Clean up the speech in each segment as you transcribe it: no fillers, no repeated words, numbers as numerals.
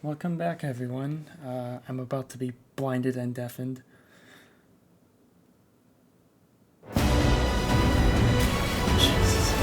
Welcome back, everyone. I'm about to be blinded and deafened. Jesus.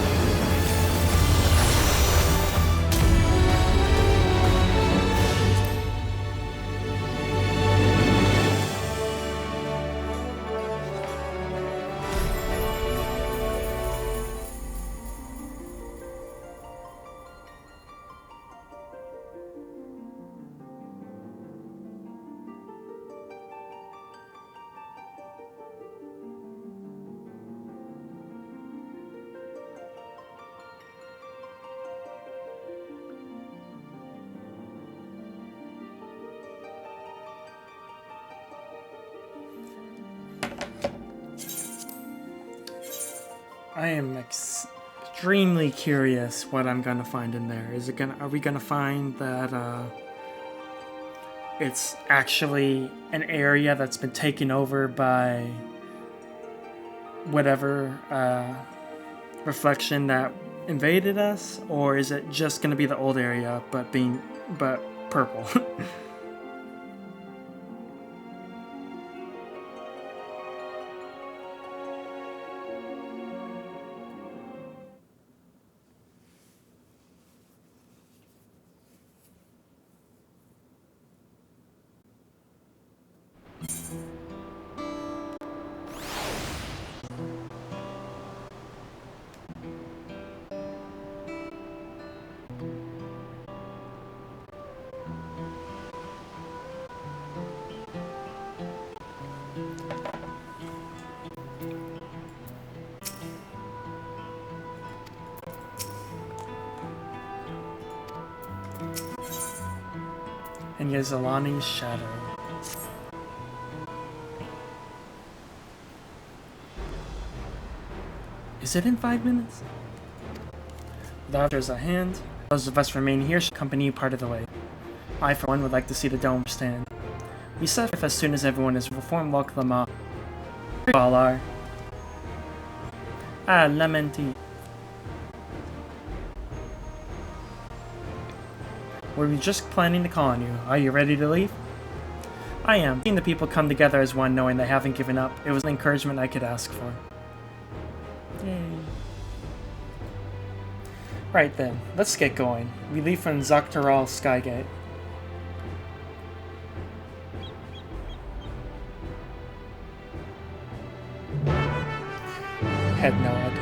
I am extremely curious what I'm gonna find in there. Are we gonna find that it's actually an area that's been taken over by whatever reflection that invaded us, or is it just gonna be the old area but purple? And Yazalani's shadow. Is it in 5 minutes? Without there's a hand, those of us remaining here should accompany you part of the way. I, for one, would like to see the dome stand. We set forth as soon as everyone is reformed. Welcome them all. You all are. Ah, lamenti. We were just planning to call on you. Are you ready to leave? I am. Seeing the people come together as one, knowing they haven't given up, it was an encouragement I could ask for. Yay. Right then, let's get going. We leave from Dawntrail Skygate. Head nod.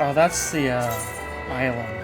Oh, that's the island.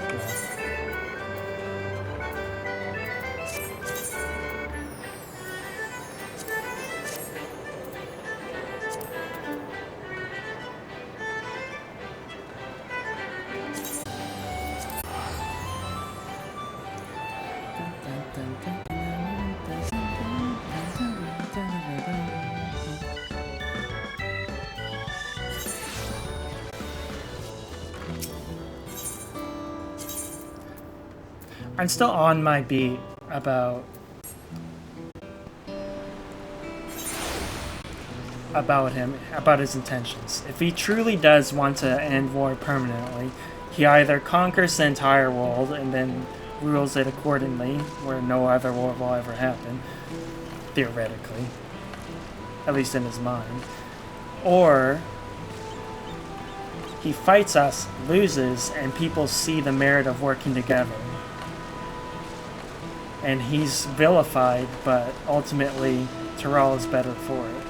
I'm still on my beat about about him, about his intentions. If he truly does want to end war permanently, he either conquers the entire world and then rules it accordingly, where no other war will ever happen, theoretically, at least in his mind, or he fights us, loses, and people see the merit of working together. And he's vilified, but ultimately Tyrell is better for it.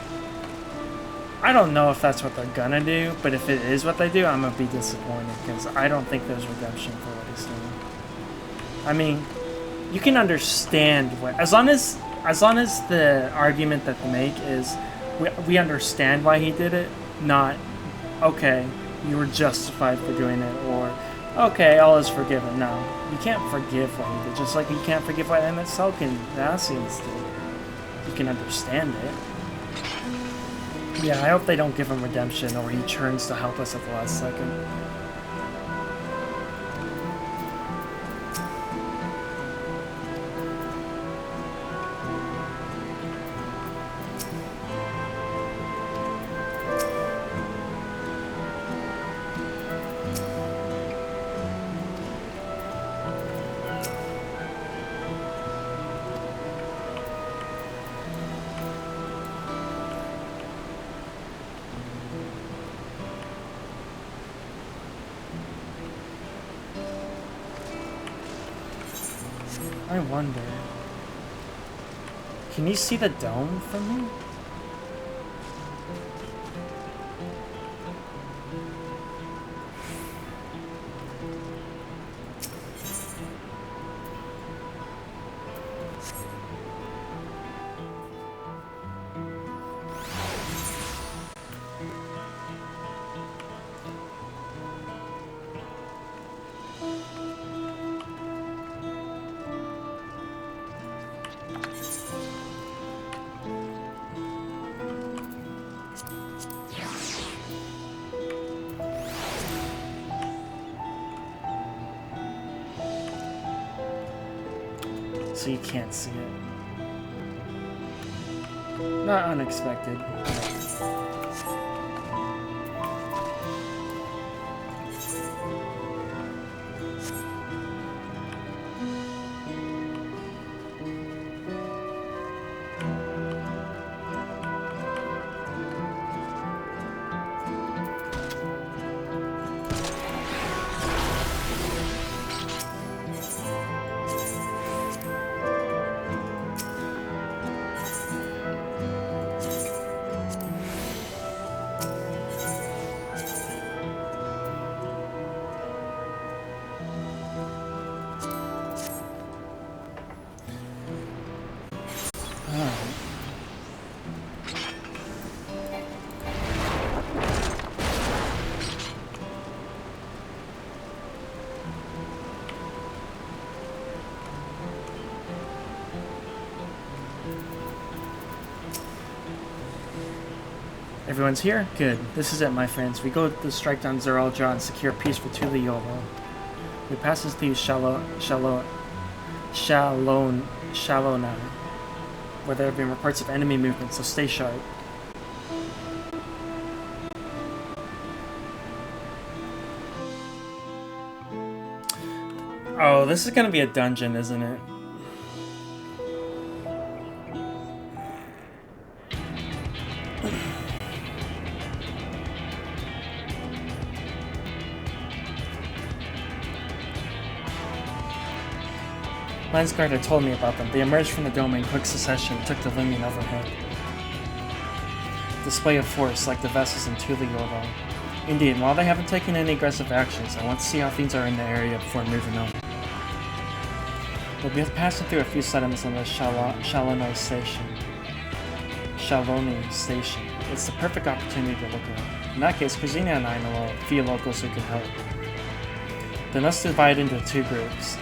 I don't know if that's what they're gonna do, but if it is what they do, I'm gonna be disappointed, because I don't think there's redemption for what he's doing. I mean, you can understand what, as long as the argument that they make is we understand why he did it, not okay, you were justified for doing it, or okay, all is forgiven. No, you can't forgive what he did, just like you can't forgive what MSQ and the Asians did. You can understand it. Yeah, I hope they don't give him redemption or he churns to help us at the last second. I wonder, can you see the dome from here? So you can't see it. Not unexpected. Everyone's here? Good. This is it, my friends. We go to strike down Zeralja and secure peace for Tula Yolo. We pass through Shalona, where there have been reports of enemy movement, so stay sharp. Oh, this is gonna be a dungeon, isn't it? Landsguard had told me about them. They emerged from the dome in quick succession and took the Lumion overhead. Display of force, like the vessels in Tula Yolo. Indeed, while they haven't taken any aggressive actions, I want to see how things are in the area before moving on. We'll be passing through a few settlements on the Shaloni Station. It's the perfect opportunity to look around. In that case, Krazina and I know a few locals who can help. Then let's divide into two groups.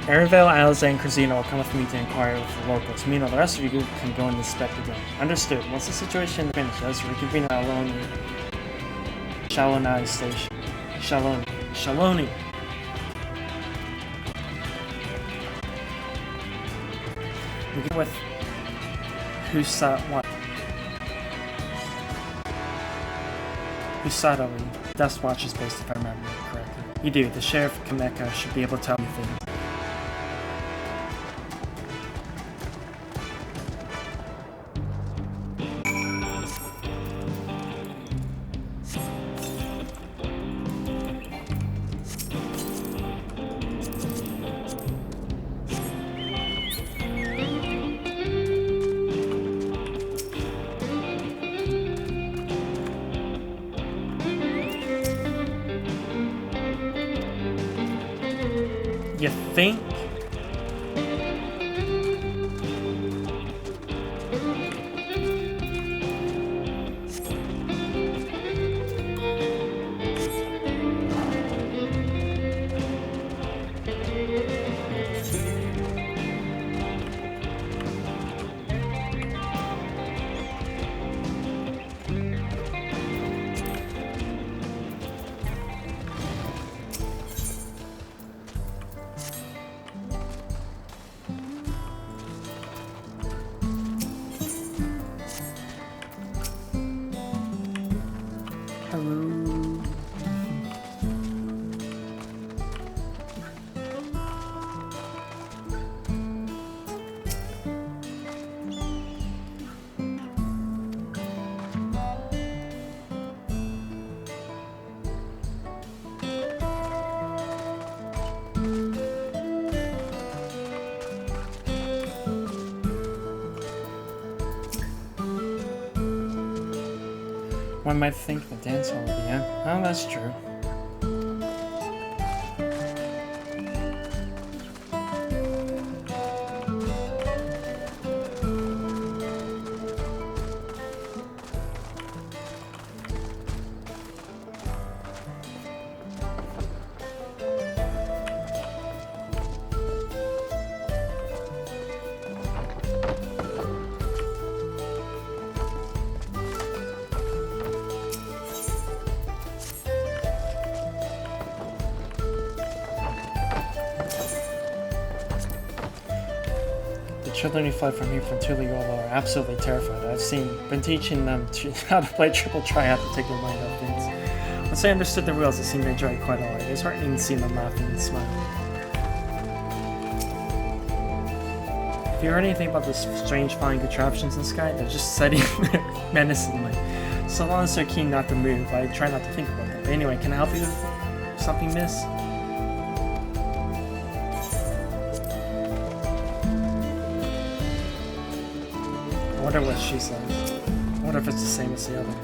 Arivale, Alize, and Krazina will come with me to inquire with the locals. Meanwhile, the rest of you can go and inspect the dome. Understood. Once the situation finishes, let's reconvene at Shaloni Station. Shaloni. We get with Who sat what? Who sat are we? Death Watch is based, if I remember correctly. You do. The Sheriff Kameka should be able to tell you things. You think? One might think the dance hall will be in. Oh, that's true. Children who fled from here from Tuliolo are absolutely terrified. Been teaching them how to play triple triad to take their mind off things. Once they understood the rules, it seemed to enjoy it quite a lot. It was heartening to see them laughing and smiling. If you heard anything about the strange flying contraptions in the sky, they're just setting there menacingly. So long as they're keen not to move, I try not to think about them. But anyway, can I help you with something, miss? I wonder what she says. I wonder if it's the same as the other.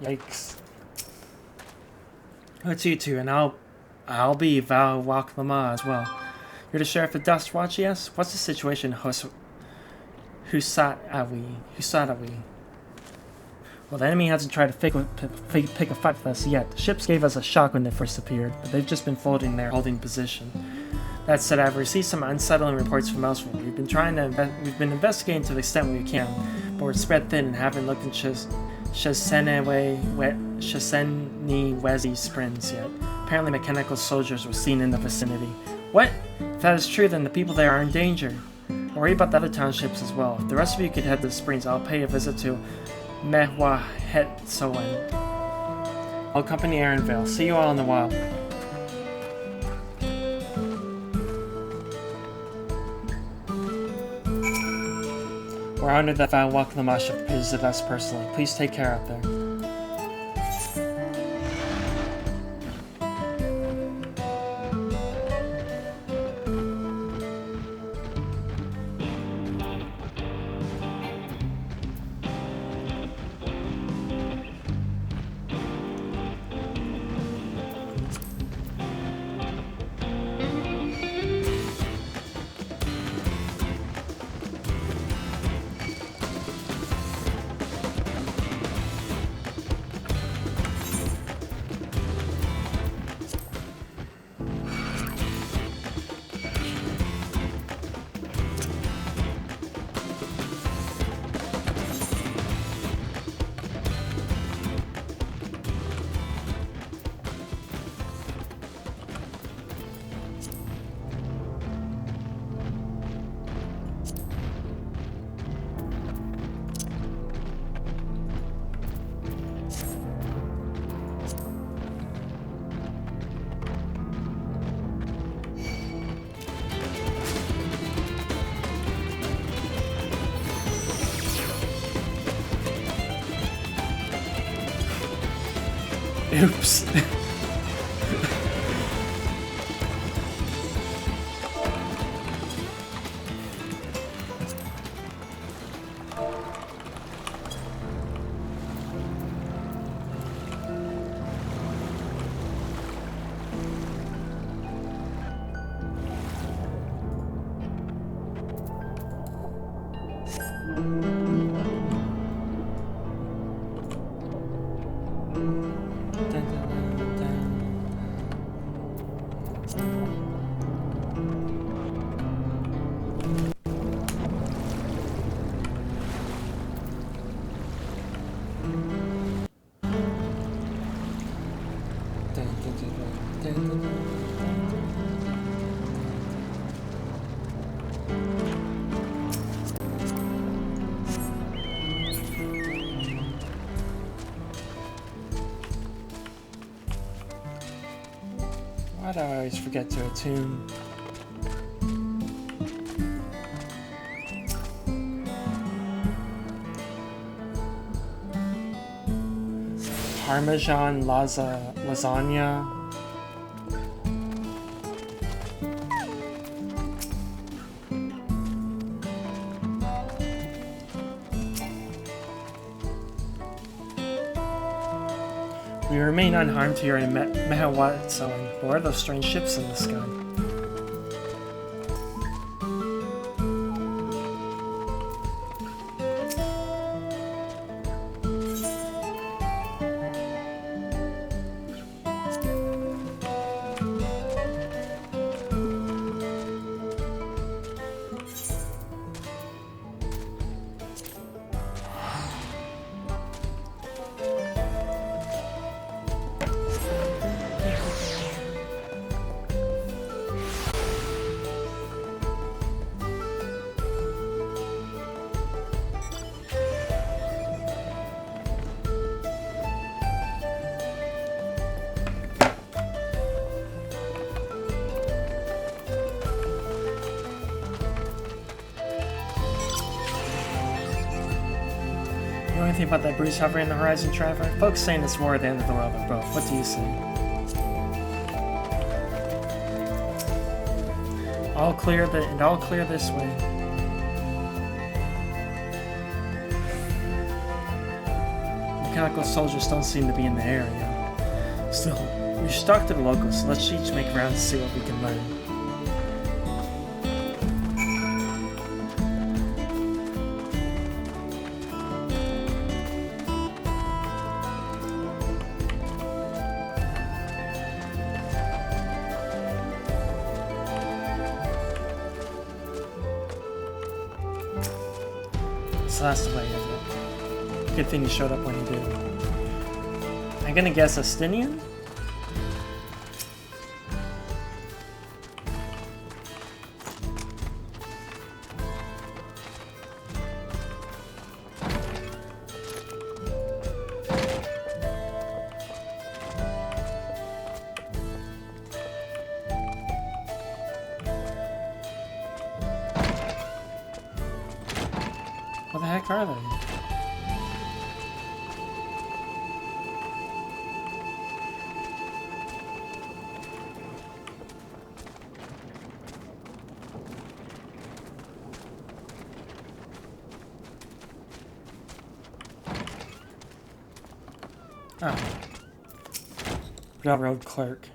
Yikes. It's you two, and I'll be Val Waklama as well. You're the sheriff of Dust Watch, yes? What's the situation, Husat Awi? Well, the enemy hasn't tried to pick a fight with us yet. The ships gave us a shock when they first appeared, but they've just been floating there, holding position. That said, I've received some unsettling reports from elsewhere. We've been investigating to the extent we can, but we're spread thin and haven't looked in Shaseni Wezi Springs yet. Apparently mechanical soldiers were seen in the vicinity. What? If that is true, then the people there are in danger. Worry about the other townships as well. If the rest of you could head to the springs, I'll pay a visit to Mehwahetsoen. I'll accompany Aaronvale. See you all in a while. We're honored that Val Waklamash visited us personally. Please take care out there. Oops. Why do I always forget to attune? Parmesan lasagna. We remain unharmed here in Mehwahetsoen. What are those strange ships in the sky? Anything about that breeze hovering in the horizon, Trevor? Folks saying it's war at the end of the world, but bro, what do you say? All clear this way. Mechanical soldiers don't seem to be in the area. Still, we should talk to the locals, so let's each make rounds to see what we can learn. So that's the way, isn't it? Good thing you showed up when you did. I'm gonna guess Estinian? What the heck are they? Oh. Railroad clerk.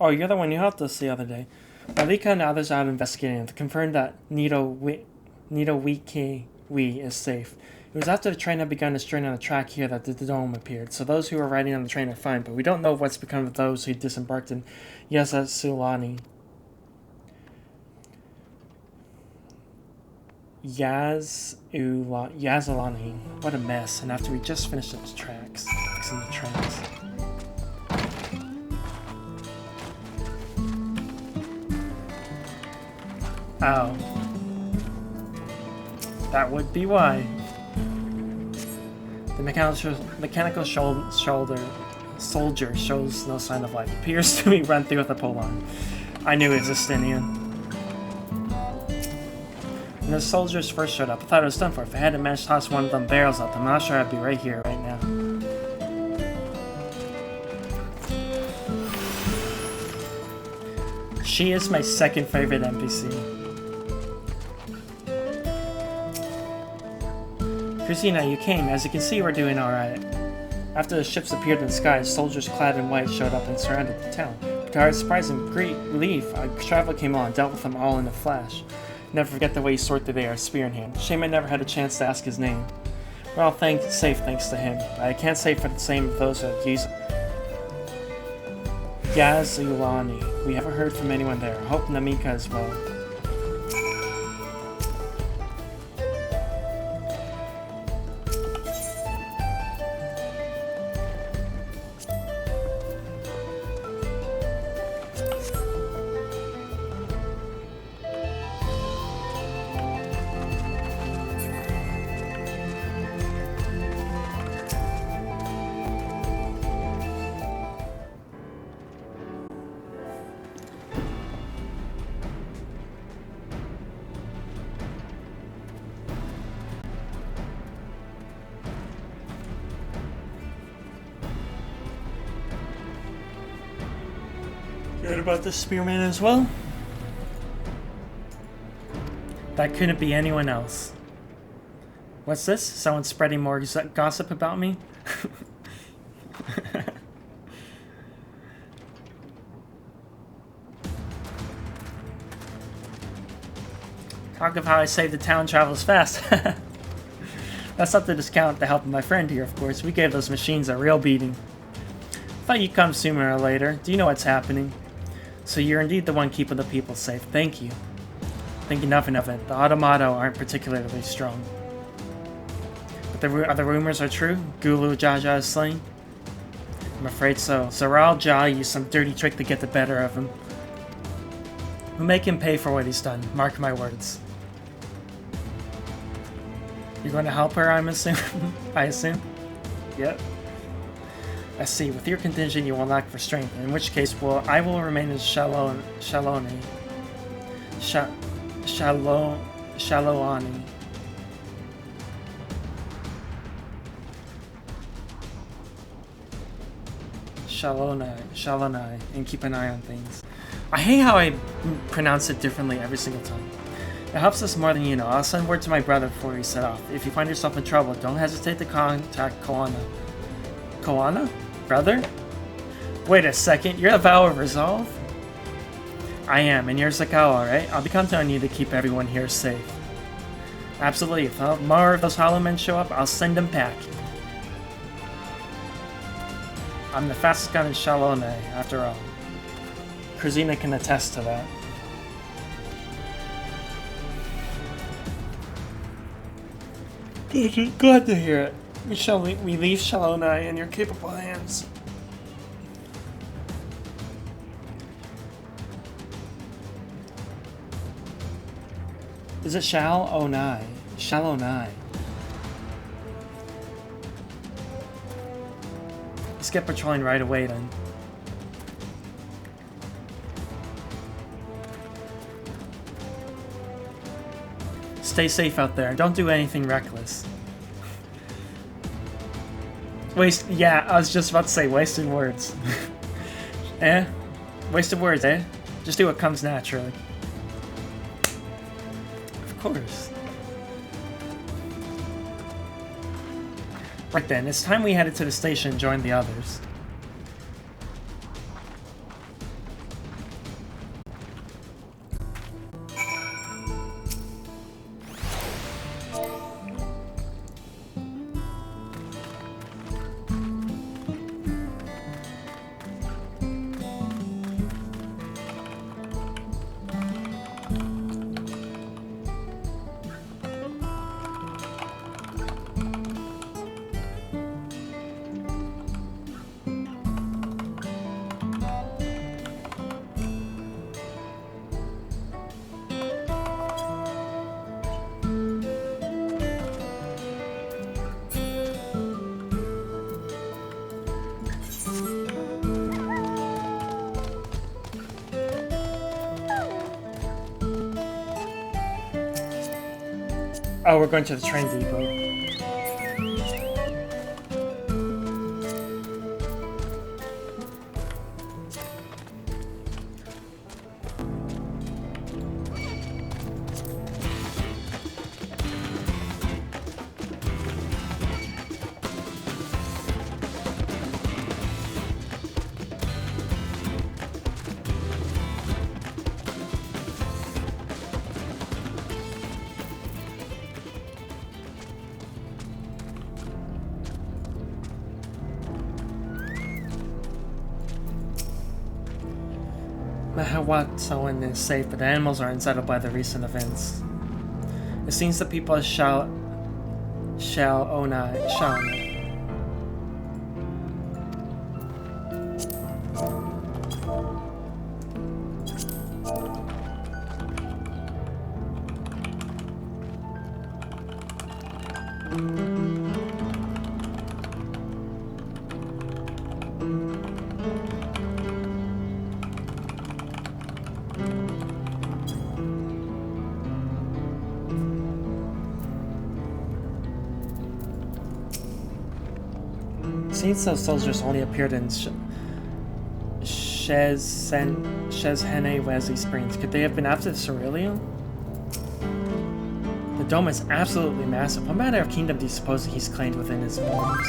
Oh, you're the one who helped us the other day. Malika and others out investigating have confirmed that Nito Wiki is safe. It was after the train had begun its journey on the track here that the dome appeared, so those who were riding on the train are fine, but we don't know what's become of those who disembarked in Yazulani. Yazulani. What a mess, and after we just finished the tracks, fixing the trains. Oh. That would be why. The mechanical soldier shows no sign of life. Appears to be run through with a pole line. I knew he was a Stinian. When the soldiers first showed up, I thought it was done for. If I hadn't managed to toss one of them barrels at them, I'm not sure I'd be right here right now. She is my second favorite NPC. Christina, you came. As you can see, we're doing alright. After the ships appeared in the sky, soldiers clad in white showed up and surrounded the town. But to our surprise and great relief, a traveler came on and dealt with them all in a flash. Never forget the way he soared through the air, spear in hand. Shame I never had a chance to ask his name. We're all safe thanks to him, but I can't say for the same of those who have used Yazulani. We haven't heard from anyone there. Hope Namika as well. Heard about the spearman as well? That couldn't be anyone else. What's this? Someone spreading more gossip about me? Talk of how I saved the town travels fast. That's not to discount the help of my friend here, of course. We gave those machines a real beating. Thought you'd come sooner or later. Do you know what's happening? So you're indeed the one keeping the people safe. Thank you. Thinking nothing of it. The Automato aren't particularly strong. But the rumors are true? Gulu Jaja is slain? I'm afraid so. Zaral Jah used some dirty trick to get the better of him. We'll make him pay for what he's done. Mark my words. You're going to help her, I assume? Yep. I see. With your contingent, you will lack for strength. In which case, I will remain in Shaloani. Shalonai, and keep an eye on things. I hate how I pronounce it differently every single time. It helps us more than you know. I'll send word to my brother before we set off. If you find yourself in trouble, don't hesitate to contact Koana. Koana? Brother? Wait a second, you're the Vow of Resolve? I am, and you're Zakawa, right? I'll be counting on you to keep everyone here safe. Absolutely, if more of those hollow men show up, I'll send them packing. I'm the fastest gun in Shalone, after all. Krasina can attest to that. Glad to hear it. We leave Shalonai in your capable hands. Is it Shalonai? Shalonai. Let's get patrolling right away then. Stay safe out there. Don't do anything reckless. Yeah, I was just about to say wasted words. Eh? Wasted words, eh? Just do what comes naturally. Of course. Right then, it's time we headed to the station and joined the others. Oh, we're going to the train depot. Someone is safe, but the animals are unsettled by the recent events. It seems the people shall own. Since those soldiers only appeared in Shezhene Wesley Springs, could they have been after the Cerulean? The dome is absolutely massive. What matter of kingdom do you suppose he's claimed within his borders?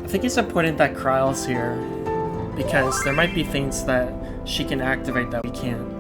I think it's important that Kryle's here, because there might be things that she can activate that we can't.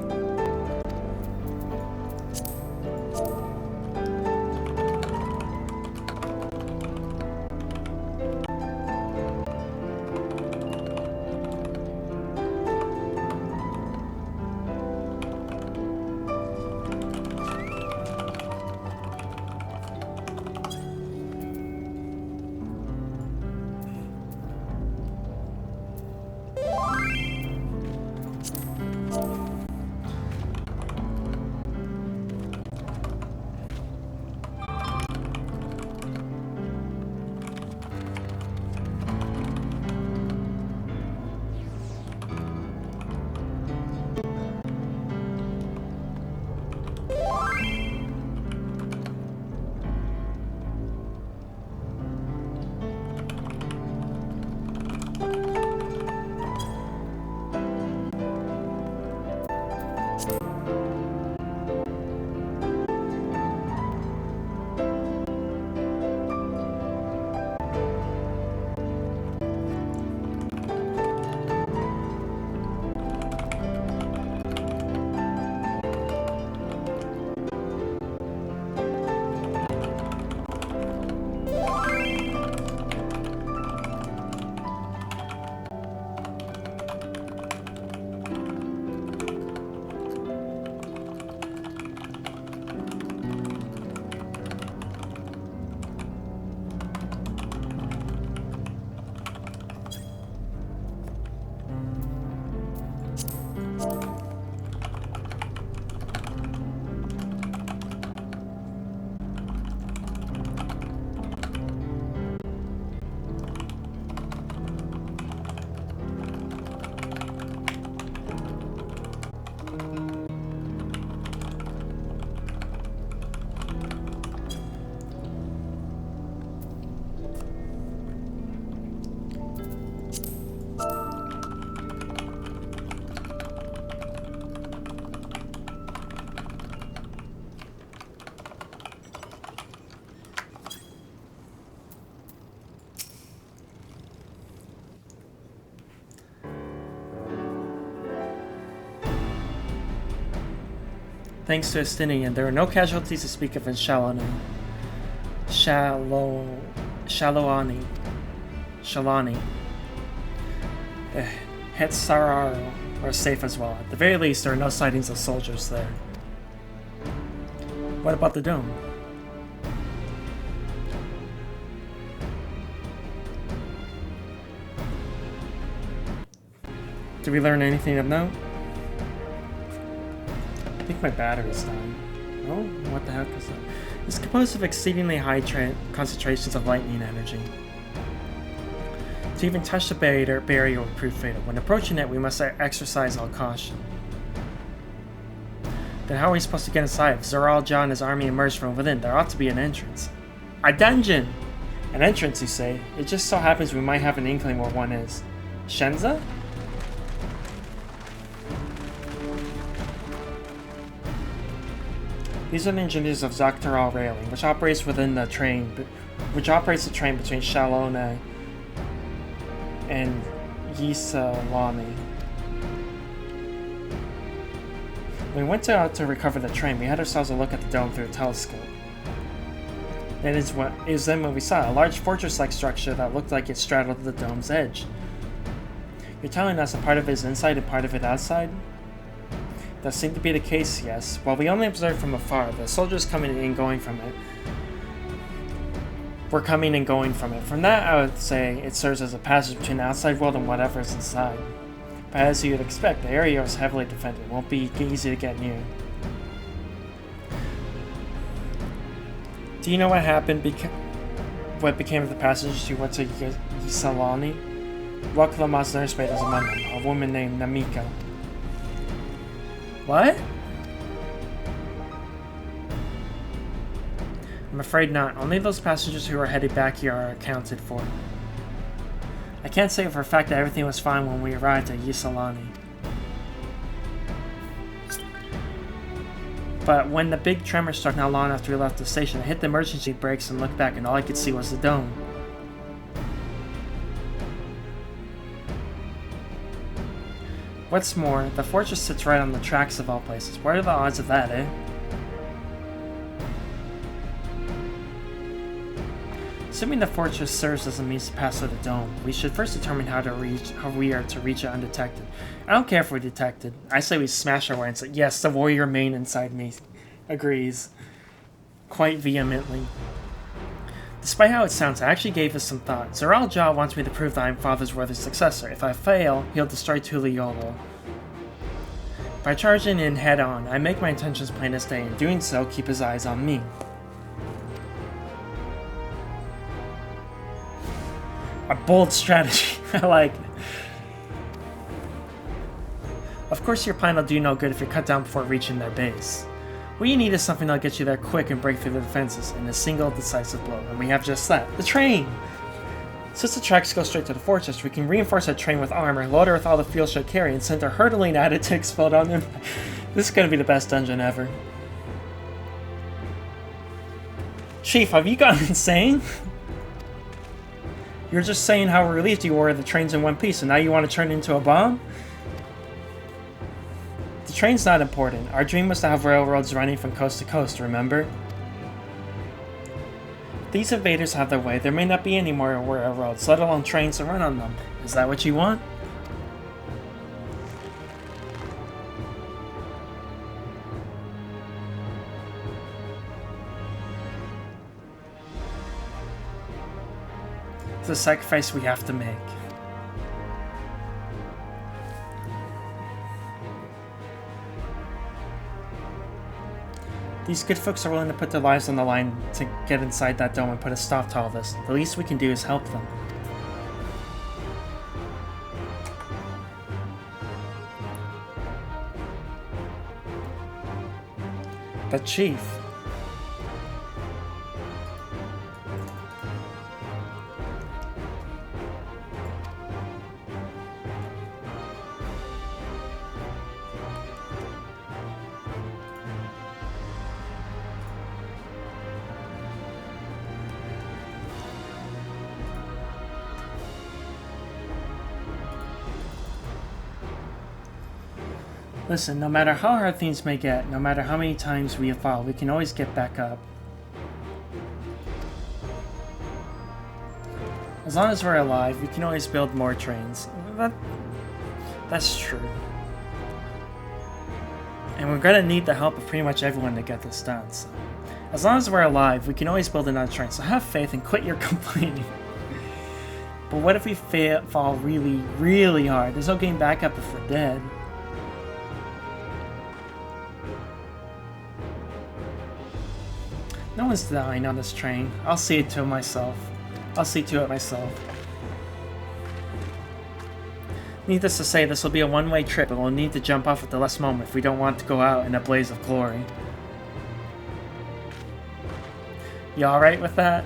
Thanks to Estinian, there were no casualties to speak of in Shalani. The Hetsararo are safe as well. At the very least, there are no sightings of soldiers there. What about the dome? Did we learn anything of note? I think my battery's dying. Oh, what the heck is that? It's composed of exceedingly high concentrations of lightning energy. To even touch the barrier would prove fatal. When approaching it, we must exercise all caution. Then how are we supposed to get inside? If Zoral Jah and his army emerged from within, there ought to be an entrance. A dungeon! An entrance, you say? It just so happens we might have an inkling where one is. Shenza? These are the engineers of Dawntrail Railing, which operates the train between Shalona and Yisalani. When we went out to recover the train, we had ourselves a look at the dome through a telescope. It was then when we saw a large fortress-like structure that looked like it straddled the dome's edge. You're telling us a part of it is inside and part of it outside? That seemed to be the case, yes. While we only observed from afar, the soldiers coming and going from it were coming and going from it. From that, I would say it serves as a passage between the outside world and whatever is inside. But as you'd expect, the area was heavily defended. It won't be easy to get near. Do you know what happened? What became of the passengers who went to Yisalani? Waklamas nursemaid was among them, a woman named Namika. What? I'm afraid not. Only those passengers who are headed back here are accounted for. I can't say for a fact that everything was fine when we arrived at Yisalani. But when the big tremor struck not long after we left the station, I hit the emergency brakes and looked back, and all I could see was the dome. What's more, the fortress sits right on the tracks of all places. What are the odds of that, eh? Assuming the fortress serves as a means to pass through the dome, we should first determine how we are to reach it undetected. I don't care if we're detected. I say we smash our way and say, yes, the warrior main inside me agrees. Quite vehemently. Despite how it sounds, I actually gave us some thought. Zoral Jah wants me to prove that I'm Father's worthy successor. If I fail, he'll destroy Tuliolo. By charging in head-on, I make my intentions plain as day, and doing so, keep his eyes on me. A bold strategy. I like it. Of course, your plan will do no good if you're cut down before reaching their base. What you need is something that'll get you there quick and break through the defenses in a single decisive blow, and we have just that. The train! Since the tracks go straight to the fortress, we can reinforce our train with armor, load her with all the fuel she'll carry, and send her hurtling at it to explode on them. This is gonna be the best dungeon ever. Chief, have you gone insane? You're just saying how relieved you were the train's in one piece, and now you want to turn it into a bomb? The train's not important. Our dream was to have railroads running from coast to coast, remember? If these invaders have their way, there may not be any more railroads, let alone trains to run on them. Is that what you want? It's a sacrifice we have to make. These good folks are willing to put their lives on the line to get inside that dome and put a stop to all this. The least we can do is help them. But Chief... Listen, no matter how hard things may get, no matter how many times we fall, we can always get back up. As long as we're alive, we can always build more trains. That's true. And we're gonna need the help of pretty much everyone to get this done, so. As long as we're alive, we can always build another train, so have faith and quit your complaining. But what if we fall really, really hard? There's no getting back up if we're dead. No one's dying on this train. I'll see to it myself. Needless to say, this will be a one-way trip, and we'll need to jump off at the last moment if we don't want to go out in a blaze of glory. You alright with that?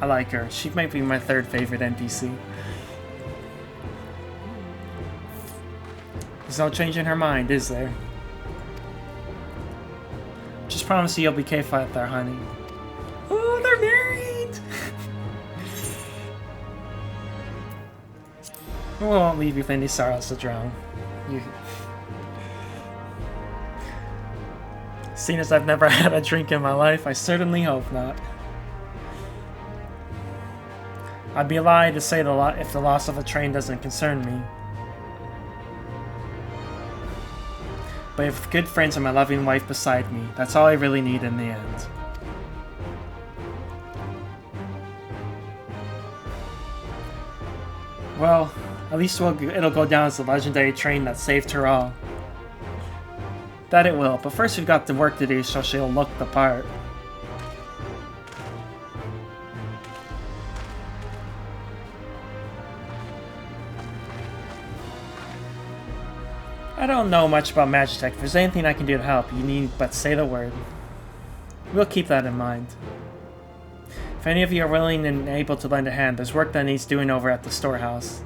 I like her. She might be my third favorite NPC. There's no change in her mind, is there? Just promise you'll be careful out there, honey. Oh, they're married! We won't leave you with any sorrows to drown. Seeing as I've never had a drink in my life, I certainly hope not. I'd be lying to say if the loss of a train doesn't concern me. But with good friends and my loving wife beside me, that's all I really need in the end. Well, at least it'll go down as the legendary train that saved her all. That it will, but first we've got the work to do so she'll look the part. I don't know much about Magitech. If there's anything I can do to help, you need but say the word. We'll keep that in mind. If any of you are willing and able to lend a hand, there's work that needs doing over at the storehouse.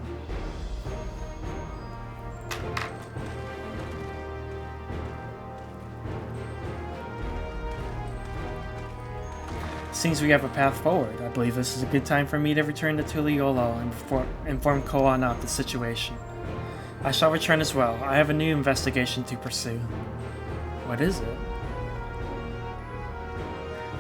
Seems we have a path forward. I believe this is a good time for me to return to Tuliolo and inform Koan of the situation. I shall return as well. I have a new investigation to pursue. What is it?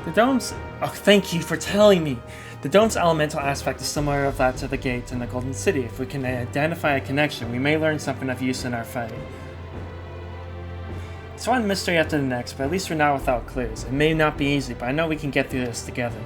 The dome's... Oh, thank you for telling me! The dome's elemental aspect is similar of that to the gate in the Golden City. If we can identify a connection, we may learn something of use in our fight. It's one mystery after the next, but at least we're not without clues. It may not be easy, but I know we can get through this together.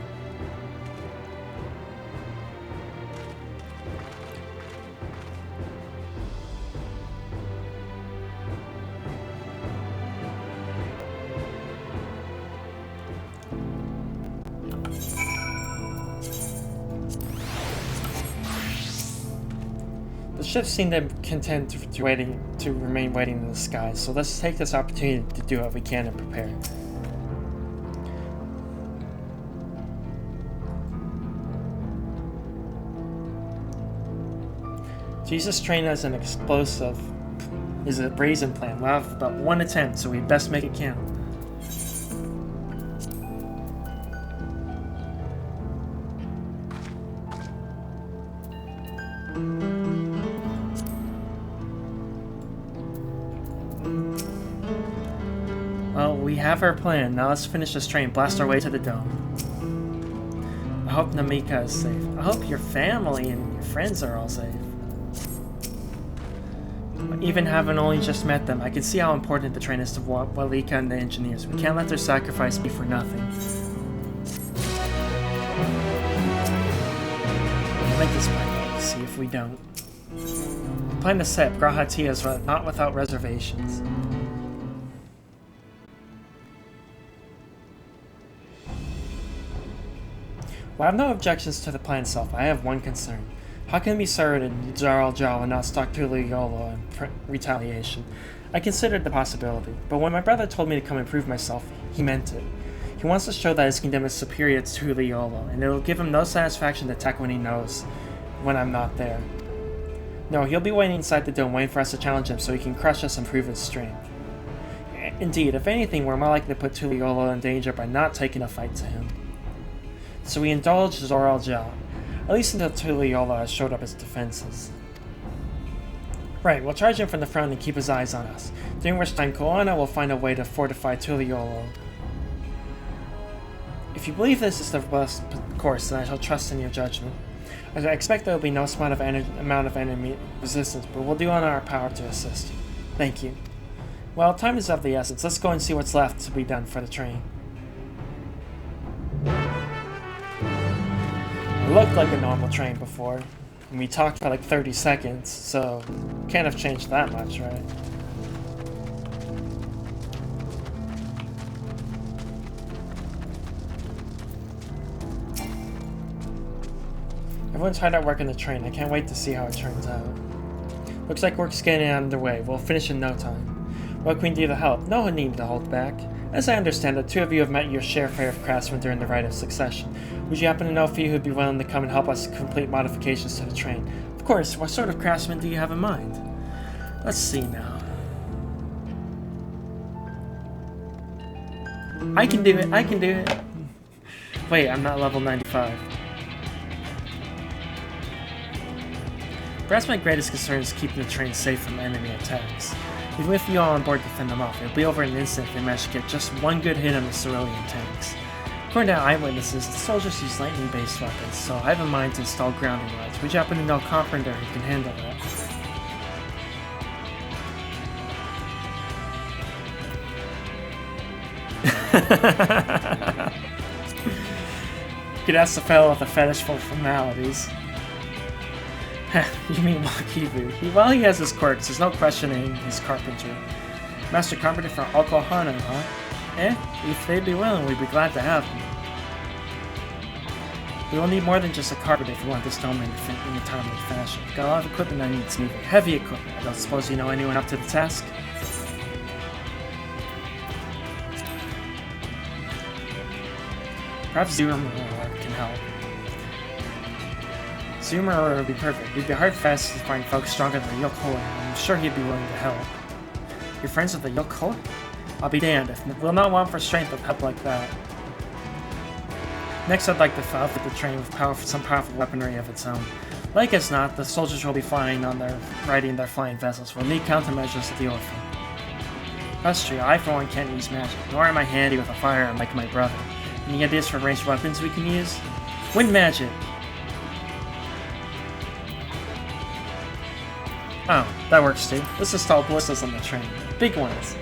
The ships seem to content to remain waiting in the sky, so let's take this opportunity to do what we can and prepare. Jesus trained as an explosive is a brazen plan. We'll have but one attempt, so we best make it count. Well, we have our plan. Now let's finish this train, blast our way to the dome. I hope Namika is safe. I hope your family and your friends are all safe. Even having only just met them, I can see how important the train is to Walika and the engineers. We can't let their sacrifice be for nothing. I like this plan. See if we don't. Plan to set Grahatia's not without reservations. Well, I have no objections to the plan itself. I have one concern. How can it be certain Jarl Jaw will not stalk Tuliolo in retaliation? I considered the possibility, but when my brother told me to come and prove myself, he meant it. He wants to show that his kingdom is superior to Tuliolo, and it will give him no satisfaction to attack when he knows when I'm not there. No, he'll be waiting inside the dome, waiting for us to challenge him so he can crush us and prove his strength. Indeed, if anything, we're more likely to put Tuliolo in danger by not taking a fight to him. So we indulged Zoral Jal, at least until Tuliolo has showed up his defenses. Right, we'll charge him from the front and keep his eyes on us. During which time Koana will find a way to fortify Tuliolo. If you believe this is the best course, then I shall trust in your judgment. I expect there will be no amount of enemy resistance, but we'll do all our power to assist. Thank you. Well, time is of the essence. Let's go and see what's left to be done for the train. It looked like a normal train before. And we talked for like 30 seconds, so can't have changed that much, right? Everyone's hard at work on the train. I can't wait to see how it turns out. Looks like work's getting underway. We'll finish in no time. What can we do to help? No need to hold back. As I understand it, 2 of you have met your share fare of craftsmen during the rite of succession. Would you happen to know a few who'd be willing to come and help us complete modifications to the train? Of course, what sort of craftsmen do you have in mind? Let's see now. I can do it, I can do it. Wait, I'm not level 95. Perhaps my greatest concern is keeping the train safe from enemy attacks. Even with you all on board to fend them off, it'll be over in an instant if they manage to get just one good hit on the cerulean tanks. According to eyewitnesses, the soldiers use lightning-based weapons, so I have in mind to install grounding rods. Would you happen to know a carpenter who can handle that? You could ask the fellow with a fetish for formalities. You mean Wakibu? While he has his quirks, there's no questioning his carpentry. Master Carpenter from Okohana, huh? If they'd be willing, we'd be glad to have them. We will need more than just a carpenter if we want this dome in a timely fashion. Got a lot of equipment that needs moving. Heavy equipment. I don't suppose you know anyone up to the task? Perhaps Zoomer can help. Zoomer would be perfect. We'd be hard-pressed to find folks stronger than the Yokohama. I'm sure he'd be willing to help. You're friends with the Yokohama? I'll be damned if we'll not want for strength with help like that. Next, I'd like to outfit the train with some powerful weaponry of its own. Like as not, the soldiers will be riding their flying vessels. We'll need countermeasures to deal with them. That's true. I, for one, can't use magic, nor am I handy with a firearm like my brother. Any ideas for ranged weapons we can use? Wind magic! Oh, that works too. Let's install ballistas on the train. Big ones.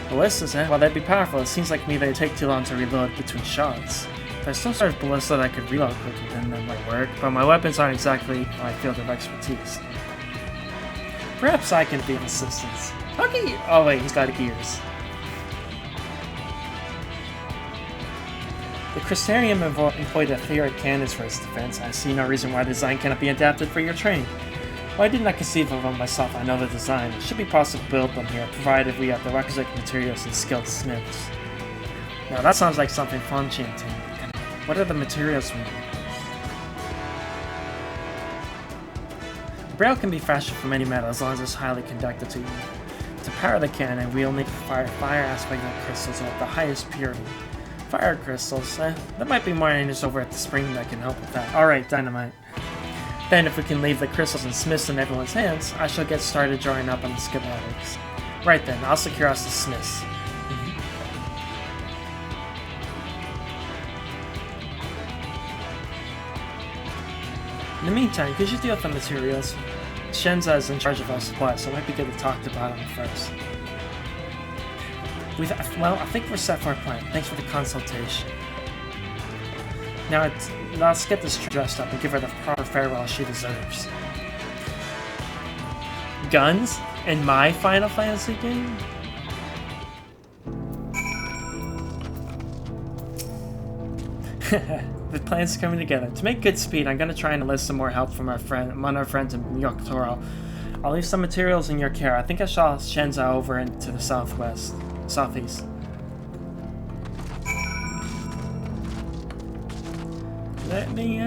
Ballistas, eh? Well, they'd be powerful. It seems like me they'd take too long to reload between shots. If there's some sort of ballista that I could reload quickly, then that might work, but my weapons aren't exactly my field of expertise. Perhaps I can be of assistance. Okay. Oh wait, he's got gears. The Crystarium employed etheric cannons for its defense. I see no reason why the design cannot be adapted for your train. While I did not conceive of them myself, I know the design. It should be possible to build them here, provided we have the requisite materials and skilled smiths. Now that sounds like something fun, Chanting. What are the materials we need? The braille can be fashioned from any metal as long as it's highly conductive. To power the cannon, we'll need fire aspect of crystals of the highest purity. Fire crystals, there might be more angels over at the spring that can help with that. Alright, dynamite. Then if we can leave the crystals and smiths in everyone's hands, I shall get started drawing up on the schematics. Right then, I'll secure us the smiths. In the meantime, could you deal with the materials? Shenza is in charge of our supplies, so it might be good to talk to Bottom first. Well, I think we're set for a plan. Thanks for the consultation. Now, let's get this dressed up and give her the proper farewell she deserves. Guns? In my Final Fantasy game? The plan's coming together. To make good speed, I'm going to try and enlist some more help from our friends in Yokotoro. I'll leave some materials in your care. I think I saw Shenza over into the southeast. Let me,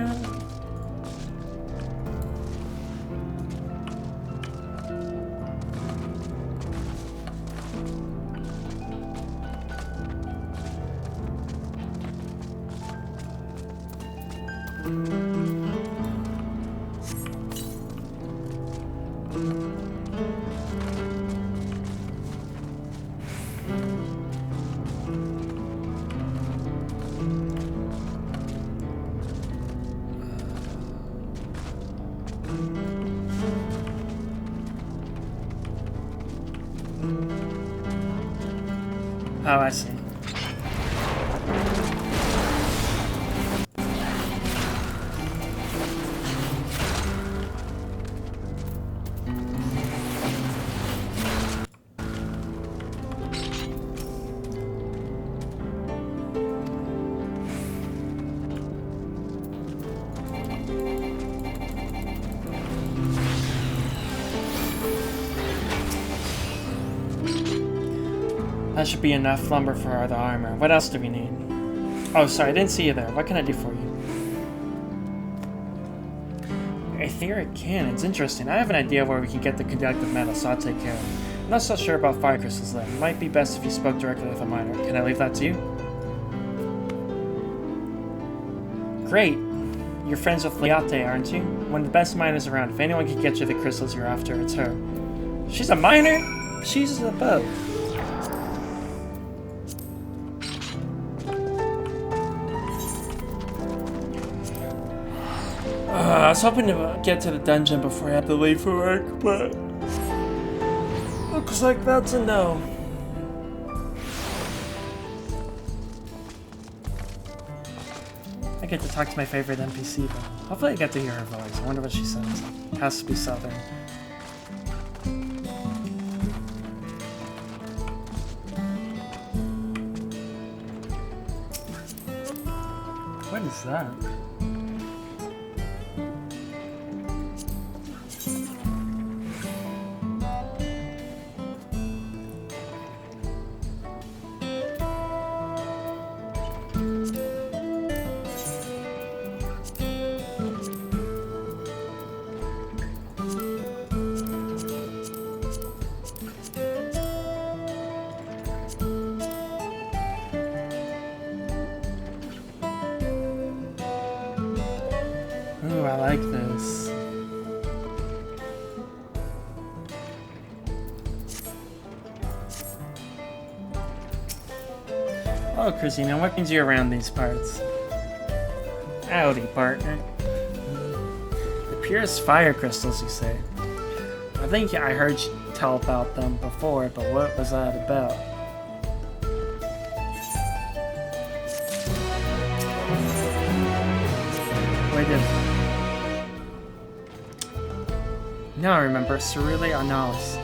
Oh, I see. That should be enough lumber for the armor. What else do we need? Oh, sorry, I didn't see you there. What can I do for you? Etheric cannons. Interesting. I have an idea where we can get the conductive metal, so I'll take care of it. I'm not so sure about fire crystals, though. It might be best if you spoke directly with a miner. Can I leave that to you? Great. You're friends with Liate, aren't you? One of the best miners around. If anyone can get you the crystals you're after, it's her. She's a miner? She's a boat. I was hoping to get to the dungeon before I had to leave for work, but looks like that's a no. I get to talk to my favorite NPC, though. Hopefully I get to hear her voice. I wonder what she says. It has to be Southern. What is that? Ooh, I like this. Oh, Christina, what brings you around these parts? Howdy, partner. The purest fire crystals, you say? I think I heard you tell about them before, but what was that about? Wait a minute. Now I remember, Cerule Analis.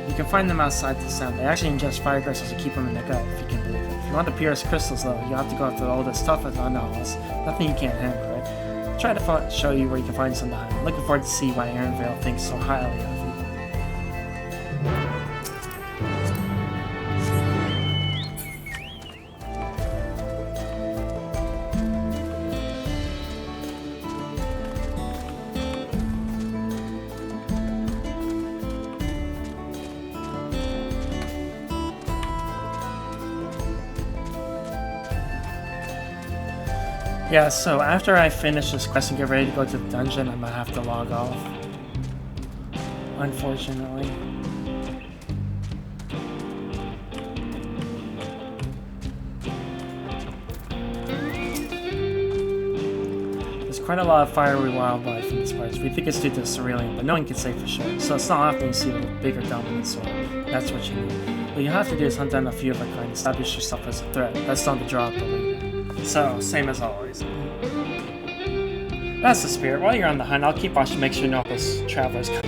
You can find them outside the sound. They actually ingest fire crystals to keep them in the gut, if you can believe it. If you want the purest crystals, though, you have to go after all this stuff at Analis. Nothing you can't handle, right? I'll try to show you where you can find some behind. I'm looking forward to see why Aaronvale thinks so highly of you. Yeah, so after I finish this quest and get ready to go to the dungeon, I'm gonna have to log off. Unfortunately. There's quite a lot of fiery wildlife in this place. We think it's due to Cerulean, but no one can say for sure. So it's not often you see a bigger dominant sword. That's what you need. What you have to do is hunt down a few of a kind and establish yourself as a threat. That's not the draw up the leader. So, same as always. That's the spirit. While you're on the hunt, I'll keep watch to make sure no those travelers come.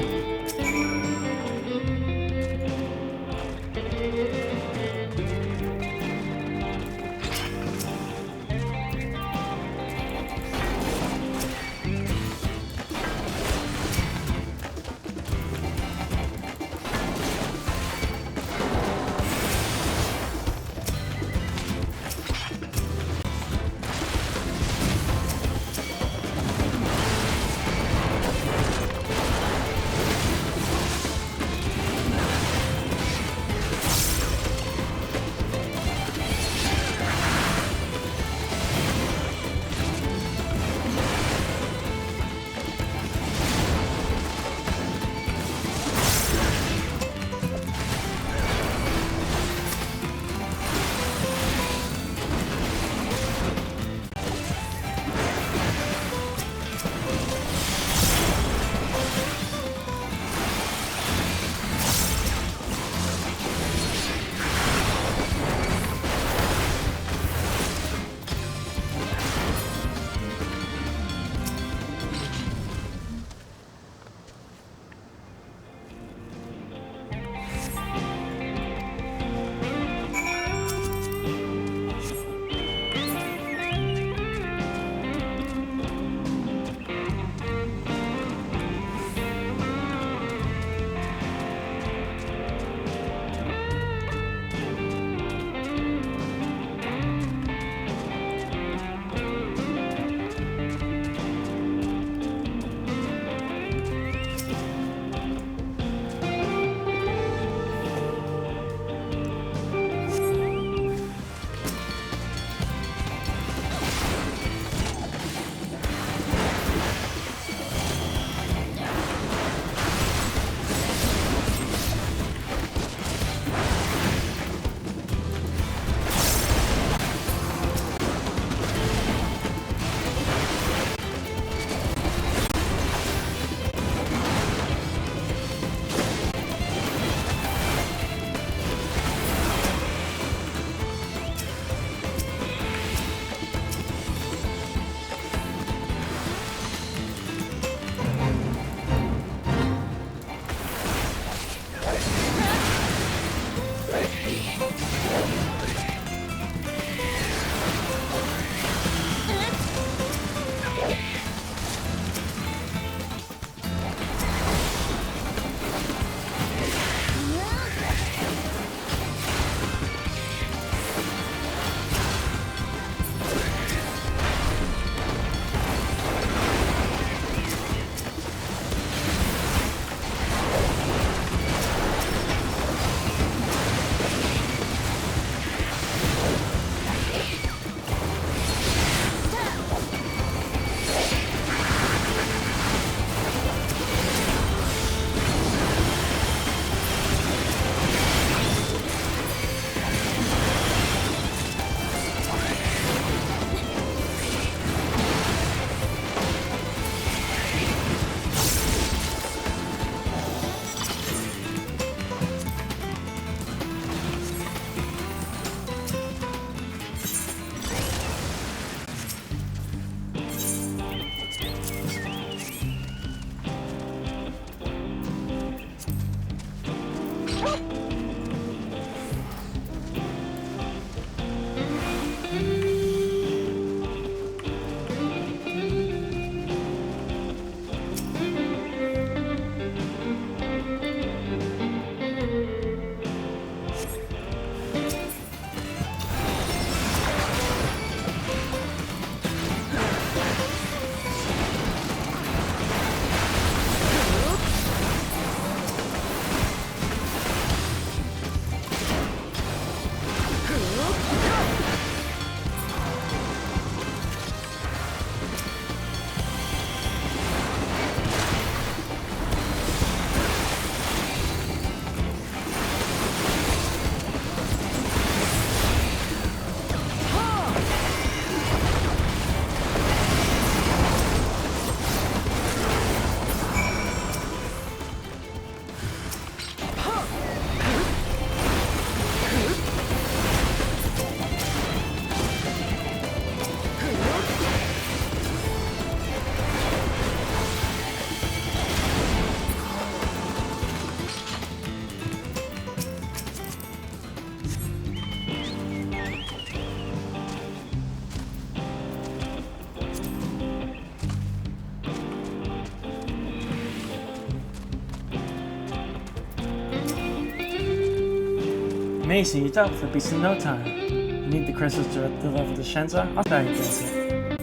Macy, you dealt with the beast in no time. You need the crystals to deliver to Shenza? I'll tell you does it.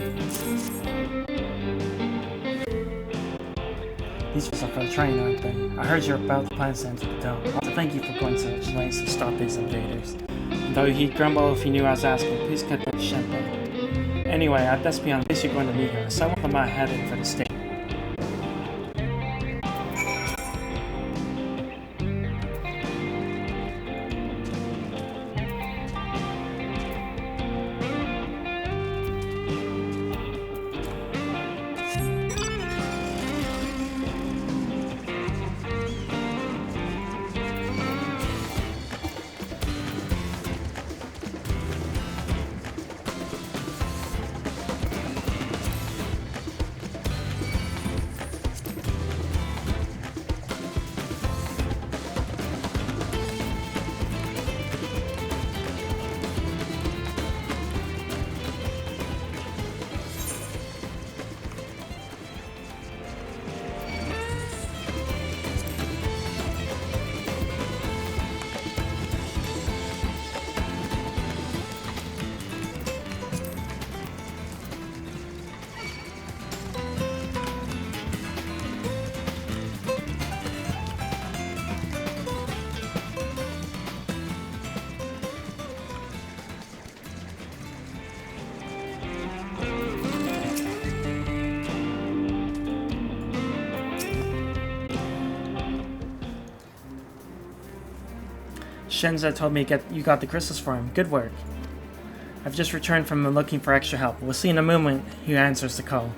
These are for the train, aren't they? I heard you're about to plan to enter the dome. I want to thank you for going to such lengths to stop these invaders. And though he'd grumble if he knew I was asking, please get that to Shenpa. Anyway, I'd best be on case you're going to meet her, so I want them heading for the station. Shenza told me you got the crystals for him. Good work. I've just returned from looking for extra help. We'll see in a moment who answers the call.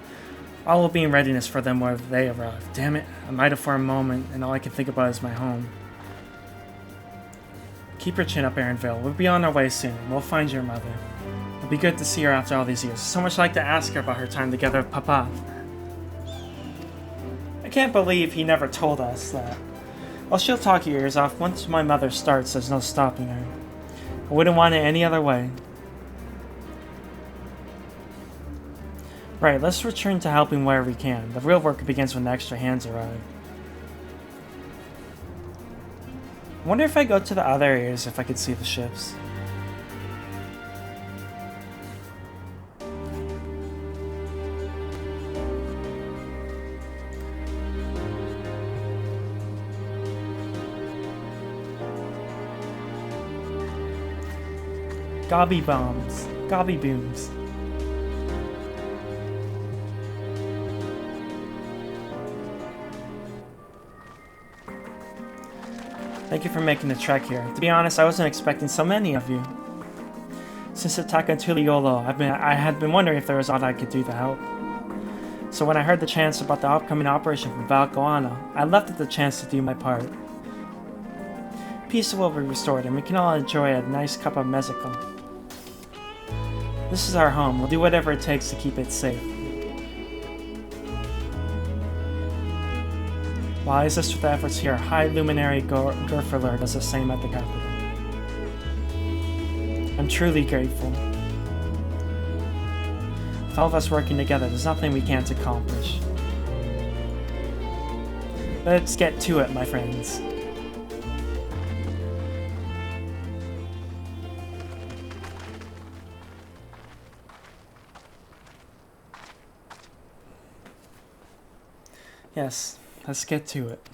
All will be in readiness for them where they arrive. Damn it, I'm idle for a moment, and all I can think about is my home. Keep your chin up, Aaronville. We'll be on our way soon. We'll find your mother. It'll be good to see her after all these years. So much like to ask her about her time together with Papa. I can't believe he never told us that. Well, she'll talk your ears off. Once my mother starts, there's no stopping her. I wouldn't want it any other way. Right, let's return to helping where we can. The real work begins when the extra hands arrive. I wonder if I go to the other areas if I could see the ships. Gobby bombs. Gobby booms. Thank you for making the trek here. To be honest, I wasn't expecting so many of you. Since the attack on Tuliolo, I had been wondering if there was aught I could do to help. So when I heard the chance about the upcoming operation from Valcoana, I left it the chance to do my part. Peace will be restored and we can all enjoy a nice cup of mezcal. This is our home. We'll do whatever it takes to keep it safe. While I assist with the efforts here, High Luminary Gurfler does the same at the capital. I'm truly grateful. With all of us working together, there's nothing we can't accomplish. Let's get to it, my friends. Yes, let's get to it.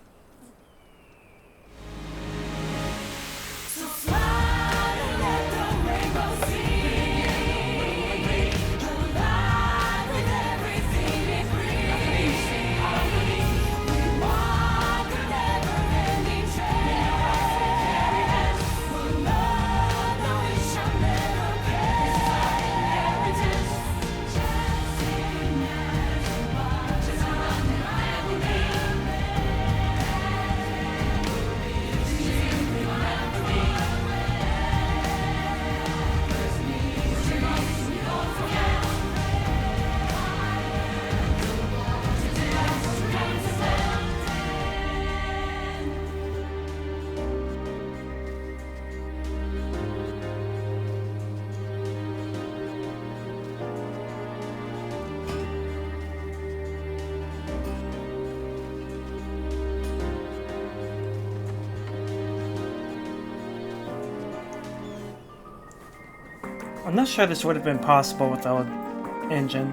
I'm not sure this would have been possible without engine.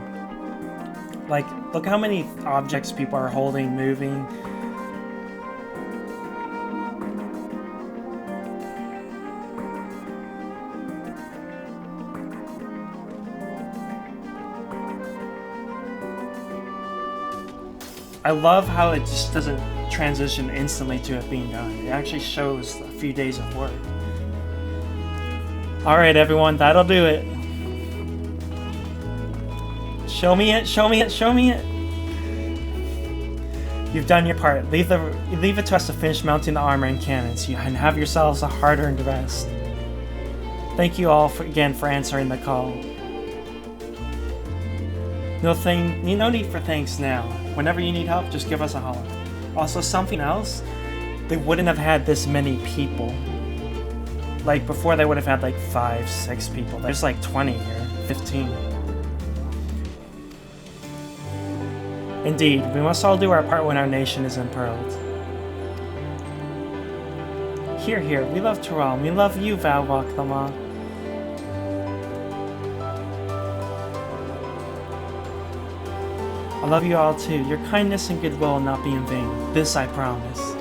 Like, look how many objects people are holding, moving. I love how it just doesn't transition instantly to it being done. It actually shows a few days of work. Alright everyone, that'll do it. Show me it, show me it, show me it! You've done your part. Leave it to us to finish mounting the armor and cannons, and have yourselves a hard-earned rest. Thank you all again for answering the call. No need for thanks now. Whenever you need help, just give us a holler. Also, something else, they wouldn't have had this many people. Like, before they would have had like 5, 6 people. There's like 20 here, 15. Indeed, we must all do our part when our nation is imperiled. Here, here, we love Tural, we love you, Valvaklama. I love you all too. Your kindness and goodwill will not be in vain. This I promise.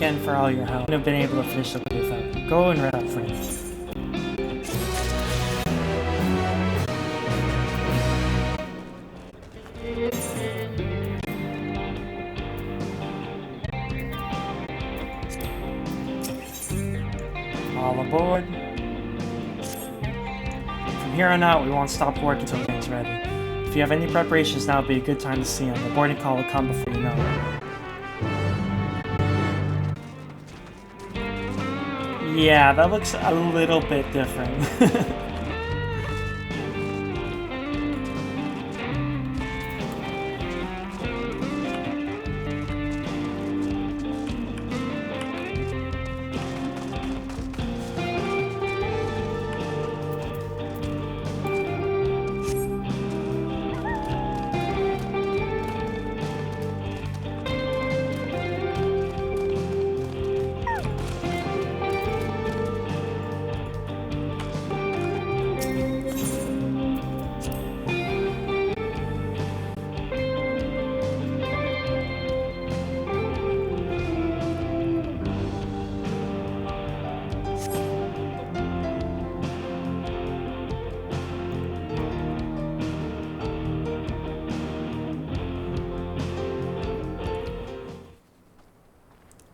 Again for all your help. I wouldn't have been able to finish the play without you. Go and read up, friends. All aboard. From here on out, we won't stop working until everything's ready. If you have any preparations now, would be a good time to see them. The boarding call will come before you know it. Yeah, that looks a little bit different.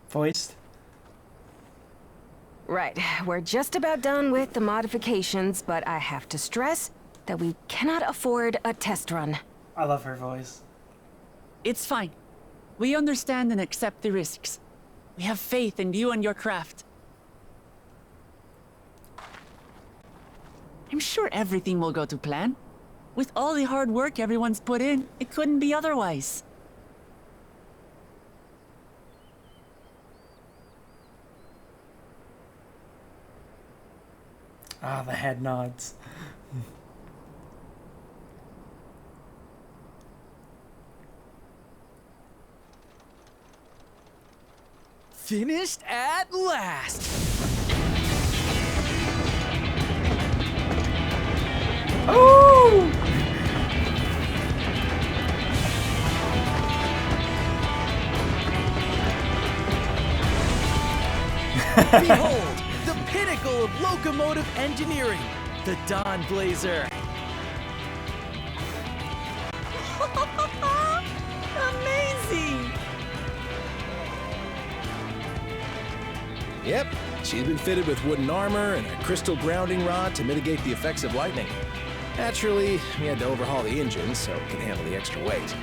Voiced. Right, we're just about done with the modifications, but I have to stress that we cannot afford a test run. I love her voice. It's fine. We understand and accept the risks. We have faith in you and your craft. I'm sure everything will go to plan. With all the hard work everyone's put in, it couldn't be otherwise. Ah, the head nods. Finished at last! Oh! Behold, the pinnacle of locomotive engineering, the Dawn Blazer. Amazing! Yep, she's been fitted with wooden armor and a crystal grounding rod to mitigate the effects of lightning. Naturally, we had to overhaul the engine so it can handle the extra weight.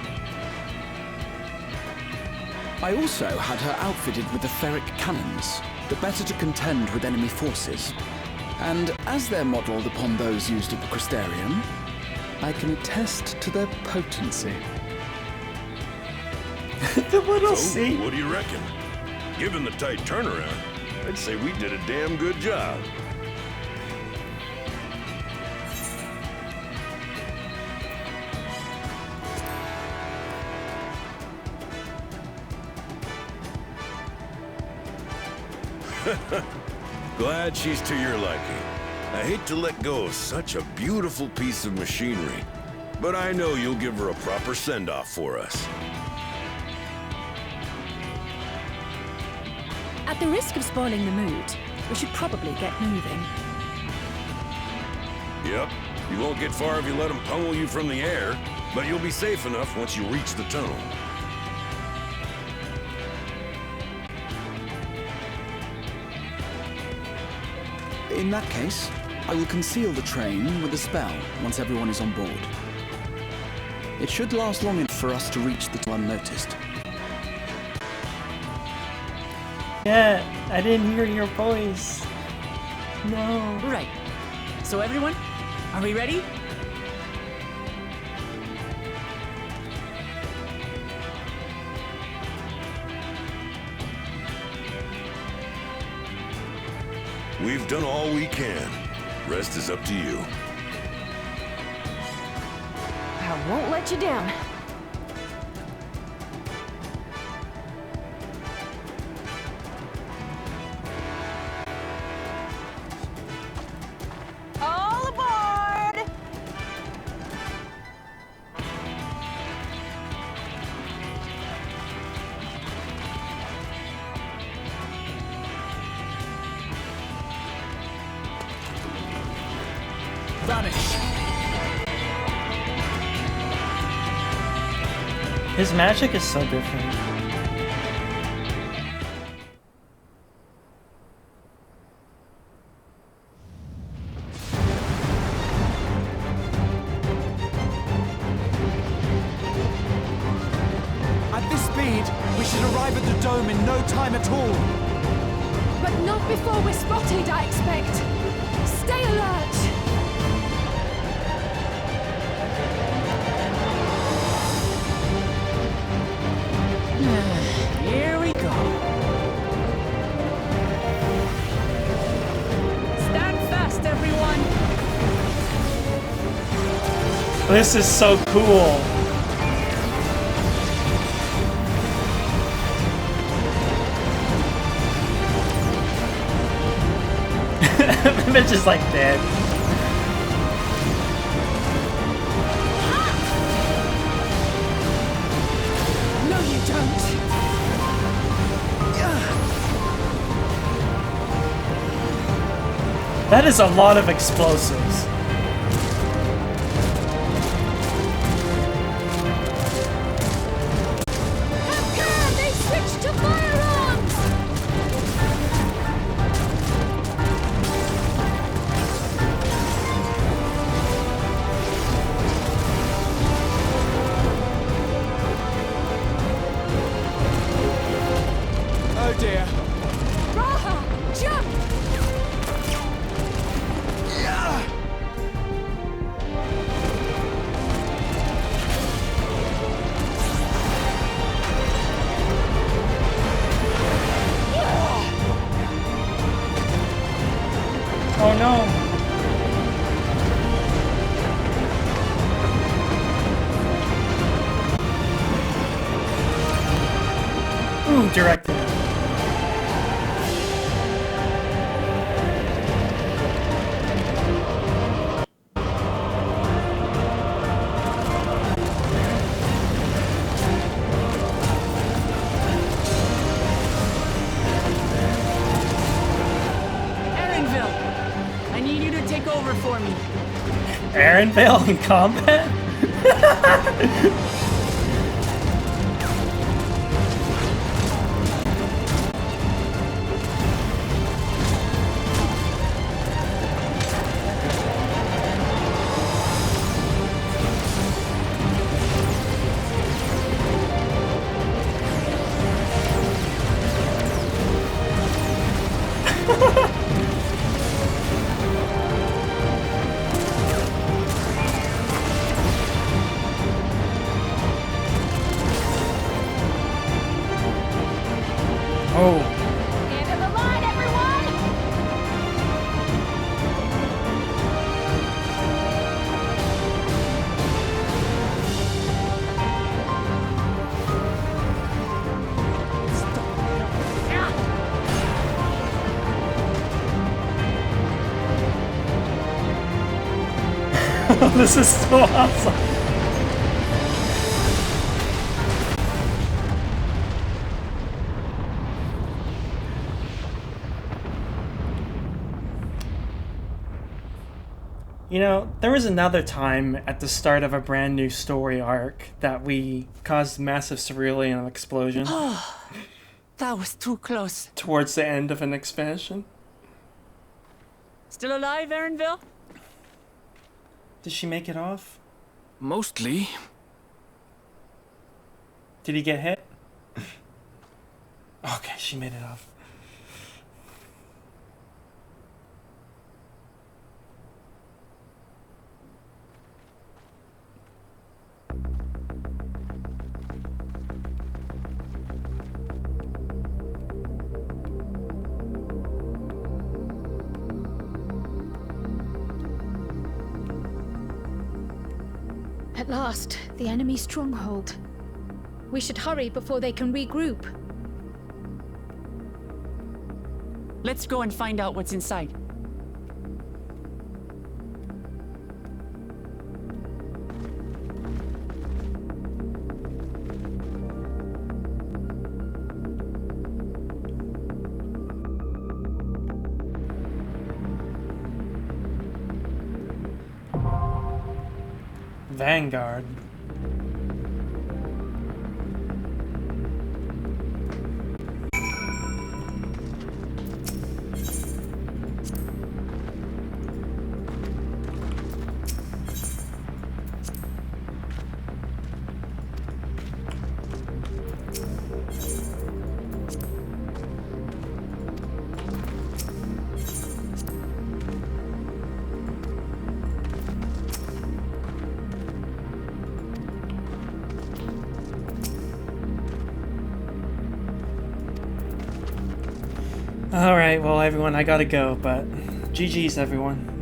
I also had her outfitted with the ferric cannons, the better to contend with enemy forces. And as they're modelled upon those used at the Crystarium, I can attest to their potency. The little So, C. what do you reckon? Given the tight turnaround, I'd say we did a damn good job. Glad she's to your liking. I hate to let go of such a beautiful piece of machinery, but I know you'll give her a proper send-off for us. At the risk of spoiling the mood, we should probably get moving. Yep, you won't get far if you let them pummel you from the air, but you'll be safe enough once you reach the tunnel. In that case, I will conceal the train with a spell once everyone is on board. It should last long enough for us to reach the tunnel unnoticed. Yeah, I didn't hear your voice. No. Right. So everyone, are we ready? We've done all we can. Rest is up to you. I won't let you down. All aboard! Vanish! His magic is so different. At this speed, we should arrive at the dome in no time at all. But not before we're spotted, I expect. Stay alert! Here we go. Stand fast, everyone. This is so cool. The bitch is like dead. No, you don't. That is a lot of explosives. Captain, they switched to firearms! Oh dear. Raha, jump! Oh no. Ooh, directed. Erinville, I need you to take over for me. Erinville in combat? Oh. End of the line, everyone! This is so awesome. You know, there was another time at the start of a brand new story arc that we caused massive cerulean explosion That was too close. towards the end of an expansion. Still alive, Erinville? Did she make it off? Mostly. Did he get hit? Okay, she made it off. At last, the enemy stronghold. We should hurry before they can regroup. Let's go and find out what's inside. Vanguard. Alright, well everyone, I gotta go, but GG's everyone.